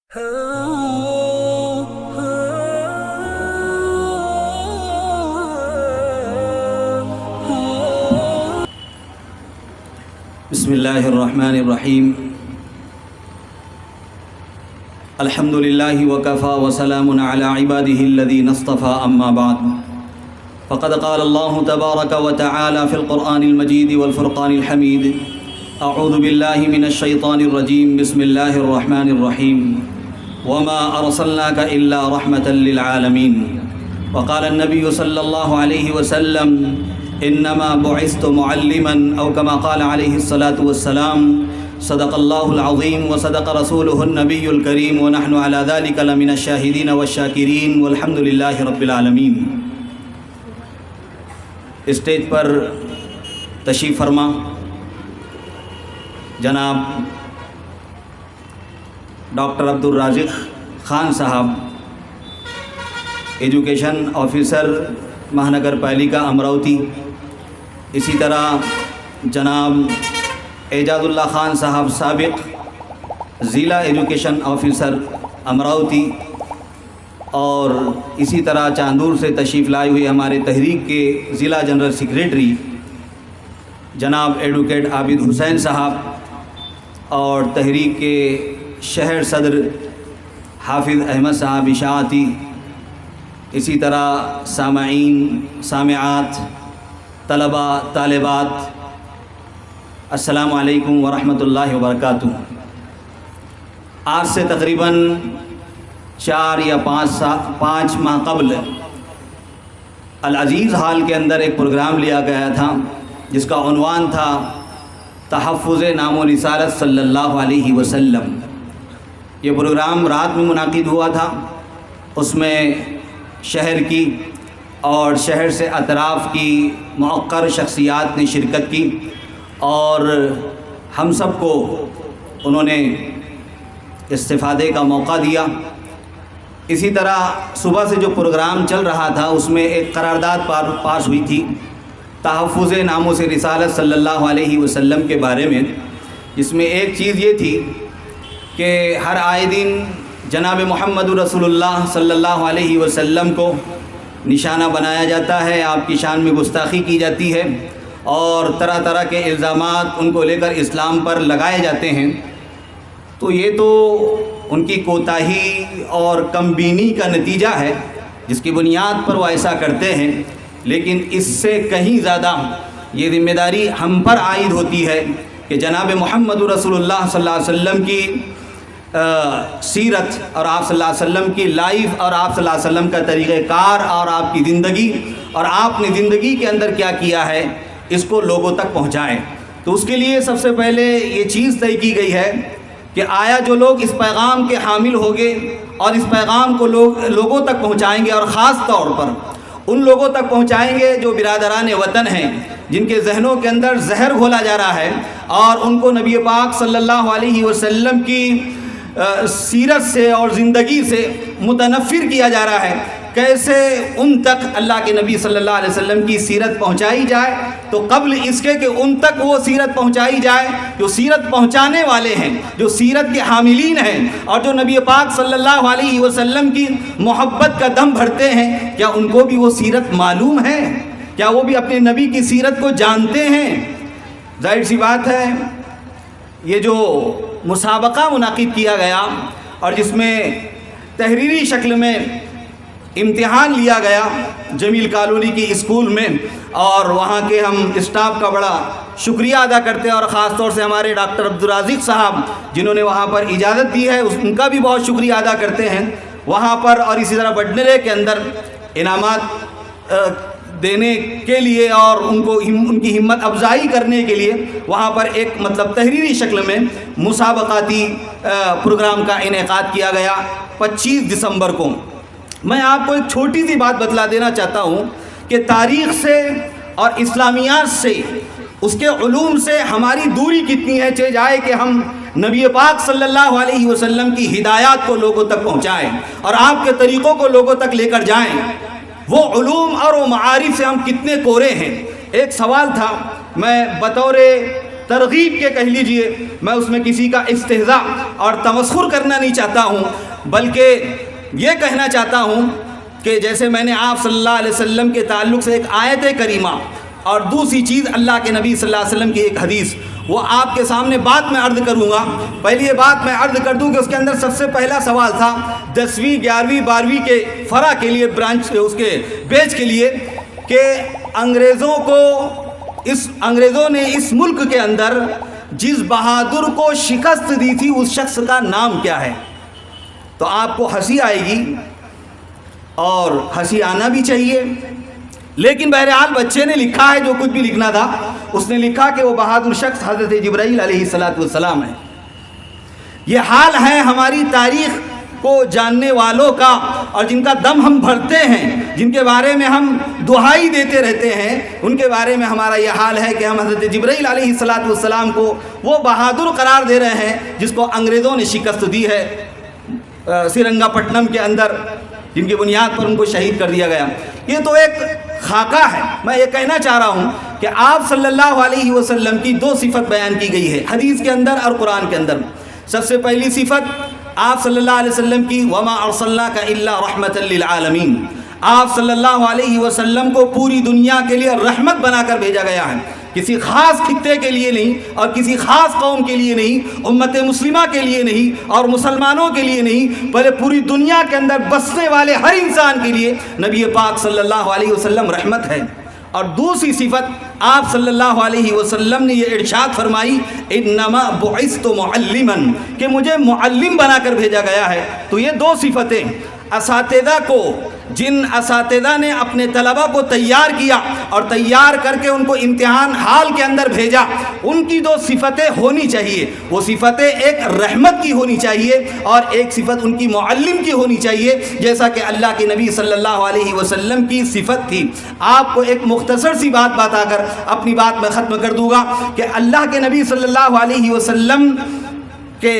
بسم اللہ الرحمن الرحیم الحمد للہ وکفى وسلام علی عباده الذین اصطفى اما بعد فقد قال اللہ تبارک وتعالى فی القرآن المجید والفرقان الحمید اعوذ باللہ من الشیطان الرجیم بسم اللہ الرحمن الرحیم وما ارسلناک الا رحمة للعالمین وقال النبی صلی اللہ علیہ وسلم انما بعثت معلما او كما قال عليه الصلاة والسلام صدق الله العظيم وصدق رسوله النبي الكريم ونحن على ذلك لمن الشاهدين والشاكرين والحمد لله رب العالمين۔ اسٹیج پر تشریف فرما جناب ڈاکٹر عبدالرازق خان صاحب، ایجوکیشن آفیسر مہانگر پالیکا امراوتی، اسی طرح جناب اعجاز اللہ خان صاحب سابق ضلع ایجوکیشن آفیسر امراوتی، اور اسی طرح چاندور سے تشریف لائے ہوئے ہمارے تحریک کے ضلع جنرل سیکریٹری جناب ایڈوکیٹ عابد حسین صاحب، اور تحریک کے شہر صدر حافظ احمد صاحب اشاعتی، اسی طرح سامعین سامعات طلباء طالبات، السلام علیکم ورحمۃ اللہ وبرکاتہ۔ آج سے تقریباً 4 یا 5 ماہ قبل العزیز ہال کے اندر ایک پروگرام لیا گیا تھا جس کا عنوان تھا تحفظ نام و رسالت صلی اللہ علیہ وسلم۔ یہ پروگرام رات میں منعقد ہوا تھا، اس میں شہر کی اور شہر سے اطراف کی موقر شخصیات نے شرکت کی، اور ہم سب کو انہوں نے استفادے کا موقع دیا۔ اسی طرح صبح سے جو پروگرام چل رہا تھا اس میں ایک قرارداد پاس ہوئی تھی تحفظ نام سے رسالت صلی اللہ علیہ وسلم کے بارے میں، جس میں ایک چیز یہ تھی کہ ہر آئے دن جناب محمد رسول اللہ صلی اللہ علیہ وسلم کو نشانہ بنایا جاتا ہے، آپ کی شان میں گستاخی کی جاتی ہے، اور طرح طرح کے الزامات ان کو لے کر اسلام پر لگائے جاتے ہیں۔ تو یہ تو ان کی کوتاہی اور کم بینی کا نتیجہ ہے جس کی بنیاد پر وہ ایسا کرتے ہیں، لیکن اس سے کہیں زیادہ یہ ذمہ داری ہم پر عائد ہوتی ہے کہ جناب محمد رسول اللہ صلی اللہ علیہ وسلم کی سیرت اور آپ صلی اللہ علیہ وسلم کی لائف اور آپ صلی اللہ علیہ وسلم کا طریقہ کار اور آپ کی زندگی اور آپ نے زندگی کے اندر کیا کیا ہے اس کو لوگوں تک پہنچائیں۔ تو اس کے لیے سب سے پہلے یہ چیز طے کی گئی ہے کہ آیا جو لوگ اس پیغام کے حامل ہوں گے اور اس پیغام کو لوگوں تک پہنچائیں گے، اور خاص طور پر ان لوگوں تک پہنچائیں گے جو برادران وطن ہیں، جن کے ذہنوں کے اندر زہر گھولا جا رہا ہے اور ان کو نبی پاک صلی اللہ علیہ وسلم کی سیرت سے اور زندگی سے متنفر کیا جا رہا ہے، کیسے ان تک اللہ کے نبی صلی اللہ علیہ وسلم کی سیرت پہنچائی جائے۔ تو قبل اس کے کہ ان تک وہ سیرت پہنچائی جائے، جو سیرت پہنچانے والے ہیں، جو سیرت کے حاملین ہیں اور جو نبی پاک صلی اللہ علیہ وسلم کی محبت کا دم بھرتے ہیں، کیا ان کو بھی وہ سیرت معلوم ہے؟ کیا وہ بھی اپنے نبی کی سیرت کو جانتے ہیں؟ ظاہر سی بات ہے یہ جو مسابقہ منعقد کیا گیا اور جس میں تحریری شکل میں امتحان لیا گیا جمیل کالونی کی اسکول میں، اور وہاں کے ہم اسٹاف کا بڑا شکریہ ادا کرتے ہیں، اور خاص طور سے ہمارے ڈاکٹر عبدالرازق صاحب جنہوں نے وہاں پر اجازت دی ہے ان کا بھی بہت شکریہ ادا کرتے ہیں وہاں پر، اور اسی طرح بڈنرے کے اندر انعامات دینے کے لیے اور ان کی ہمت افزائی کرنے کے لیے وہاں پر ایک تحریری شکل میں مسابقاتی پروگرام کا انعقاد کیا گیا 25 دسمبر کو۔ میں آپ کو ایک چھوٹی سی بات بتلا دینا چاہتا ہوں کہ تاریخ سے اور اسلامیات سے، اس کے علوم سے ہماری دوری کتنی ہے، چاہے جائے کہ ہم نبی پاک صلی اللہ علیہ وسلم کی ہدایات کو لوگوں تک پہنچائیں اور آپ کے طریقوں کو لوگوں تک لے کر جائیں، وہ علوم اور وہ معارف سے ہم کتنے کورے ہیں۔ ایک سوال تھا، میں بطور ترغیب کے کہہ لیجئے، میں اس میں کسی کا استہزاء اور تمسخر کرنا نہیں چاہتا ہوں، بلکہ یہ کہنا چاہتا ہوں کہ جیسے میں نے آپ صلی اللہ علیہ وسلم کے تعلق سے ایک آیت کریمہ اور دوسری چیز اللہ کے نبی صلی اللہ علیہ وسلم کی ایک حدیث، وہ آپ کے سامنے بات میں عرض کروں گا۔ پہلی یہ بات میں عرض کر دوں کہ اس کے اندر سب سے پہلا سوال تھا 10ویں 11ویں 12ویں کے فرع کے لیے، برانچ اس کے بیچ کے لیے، کہ انگریزوں نے اس ملک کے اندر جس بہادر کو شکست دی تھی اس شخص کا نام کیا ہے؟ تو آپ کو ہنسی آئے گی اور ہنسی آنا بھی چاہیے، لیکن بہرحال بچے نے لکھا ہے جو کچھ بھی لکھنا تھا، اس نے لکھا کہ وہ بہادر شخص حضرت جبرائیل علیہ السلام ہے۔ یہ حال ہے ہماری تاریخ کو جاننے والوں کا، اور جن کا دم ہم بھرتے ہیں، جن کے بارے میں ہم دہائی دیتے رہتے ہیں، ان کے بارے میں ہمارا یہ حال ہے کہ ہم حضرت جبرائیل علیہ السلام کو وہ بہادر قرار دے رہے ہیں جس کو انگریزوں نے شکست دی ہے سرنگا پٹنم کے اندر، جن کی بنیاد پر ان کو شہید کر دیا گیا۔ یہ تو ایک خاکہ ہے۔ میں یہ کہنا چاہ رہا ہوں کہ آپ صلی اللہ علیہ وسلم کی دو صفت بیان کی گئی ہے حدیث کے اندر اور قرآن کے اندر۔ سب سے پہلی صفت آپ صلی اللہ علیہ وسلم کی وما ارسلناک الا رحمۃ للعالمین، آپ صلی اللہ علیہ وسلم کو پوری دنیا کے لیے رحمت بنا کر بھیجا گیا ہے، کسی خاص خطے کے لیے نہیں اور کسی خاص قوم کے لیے نہیں، امت مسلمہ کے لیے نہیں اور مسلمانوں کے لیے نہیں، بلکہ پوری دنیا کے اندر بسنے والے ہر انسان کے لیے نبی پاک صلی اللہ علیہ وسلم رحمت ہے۔ اور دوسری صفت آپ صلی اللہ علیہ وسلم نے یہ ارشاد فرمائی انما بعثت معلما، کہ مجھے معلم بنا کر بھیجا گیا ہے۔ تو یہ دو صفتیں اساتذہ کو، جن اساتذہ نے اپنے طلبہ کو تیار کیا اور تیار کر کے ان کو امتحان حال کے اندر بھیجا، ان کی دو صفتیں ہونی چاہیے۔ وہ صفتیں ایک رحمت کی ہونی چاہیے اور ایک صفت ان کی معلم کی ہونی چاہیے، جیسا کہ اللہ کے نبی صلی اللہ علیہ وسلم کی صفت تھی۔ آپ کو ایک مختصر سی بات بتا کر اپنی بات میں ختم کر دوں گا کہ اللہ کے نبی صلی اللہ علیہ وسلم کے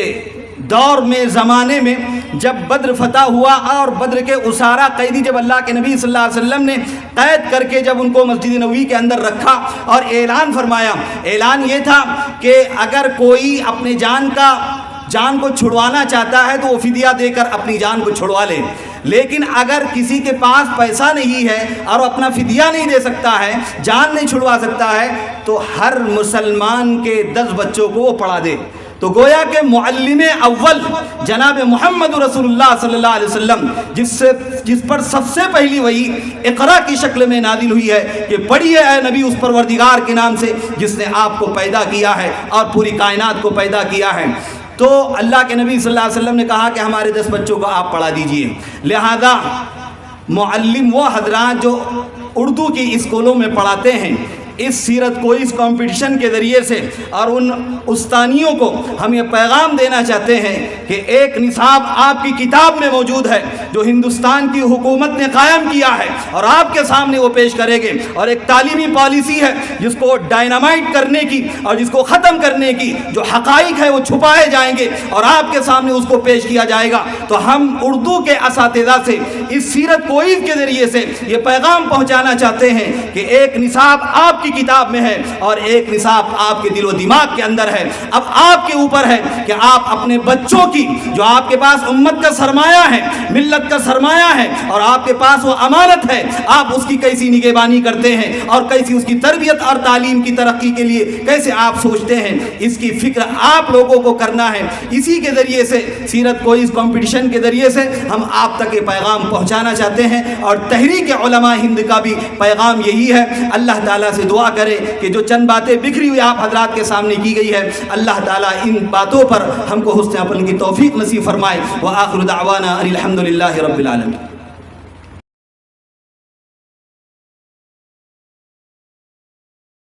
دور میں، زمانے میں، جب بدر فتح ہوا اور بدر کے اسارہ قیدی جب اللہ کے نبی صلی اللہ علیہ وسلم نے قید کر کے جب ان کو مسجد نبوی کے اندر رکھا اور اعلان فرمایا، اعلان یہ تھا کہ اگر کوئی اپنے جان کو چھڑوانا چاہتا ہے تو وہ فدیہ دے کر اپنی جان کو چھڑوا لے، لیکن اگر کسی کے پاس پیسہ نہیں ہے اور اپنا فدیہ نہیں دے سکتا ہے، جان نہیں چھڑوا سکتا ہے، تو ہر مسلمان کے 10 بچوں کو وہ پڑھا دے۔ تو گویا کہ معلم اول جناب محمد رسول اللہ صلی اللہ علیہ وسلم، جس پر سب سے پہلی وحی اقرا کی شکل میں نازل ہوئی ہے کہ پڑھیے اے نبی اس پروردگار کے نام سے جس نے آپ کو پیدا کیا ہے اور پوری کائنات کو پیدا کیا ہے۔ تو اللہ کے نبی صلی اللہ علیہ وسلم نے کہا کہ ہمارے 10 بچوں کو آپ پڑھا دیجئے۔ لہذا معلم وہ حضرات جو اردو کی اسکولوں میں پڑھاتے ہیں، اس سیرت کو اس کمپٹیشن کے ذریعے سے اور ان استانیوں کو ہم یہ پیغام دینا چاہتے ہیں کہ ایک نصاب آپ کی کتاب میں موجود ہے جو ہندوستان کی حکومت نے قائم کیا ہے اور آپ کے سامنے وہ پیش کرے گے، اور ایک تعلیمی پالیسی ہے جس کو ڈائنامائٹ کرنے کی اور جس کو ختم کرنے کی جو حقائق ہے وہ چھپائے جائیں گے اور آپ کے سامنے اس کو پیش کیا جائے گا۔ تو ہم اردو کے اساتذہ سے اس سیرت کوئز کے ذریعے سے یہ پیغام پہنچانا چاہتے ہیں کہ ایک نصاب آپ کی کتاب میں ہے اور ایک نصاب آپ کے دل و دماغ کے اندر ہے۔ اب آپ کے اوپر ہے کہ آپ اپنے بچوں کی، جو آپ کے پاس امت کا سرمایہ ہے، ملت کا سرمایہ ہے اور آپ کے پاس وہ امانت ہے، آپ اس کی کیسی نگہبانی کرتے ہیں اور کیسی اس کی تربیت اور تعلیم کی ترقی کے لیے کیسے آپ سوچتے ہیں، اس کی فکر آپ لوگوں کو کرنا ہے۔ اسی کے ذریعے سے سیرت کوئز کمپٹیشن کے ذریعے سے ہم آپ تک یہ پیغام پہنچانا چاہتے ہیں، اور تحریک علماء ہند کا بھی پیغام یہی ہے۔ اللہ تعالیٰ سے دعا کرے کہ جو چند باتیں بکھری ہوئی آپ حضرات کے سامنے کی گئی ہے، اللہ تعالیٰ ان باتوں پر ہم کو حسن عمل کی توفیق نصیب فرمائے۔ وآخر دعوانا ان الحمد للہ رب العالمین۔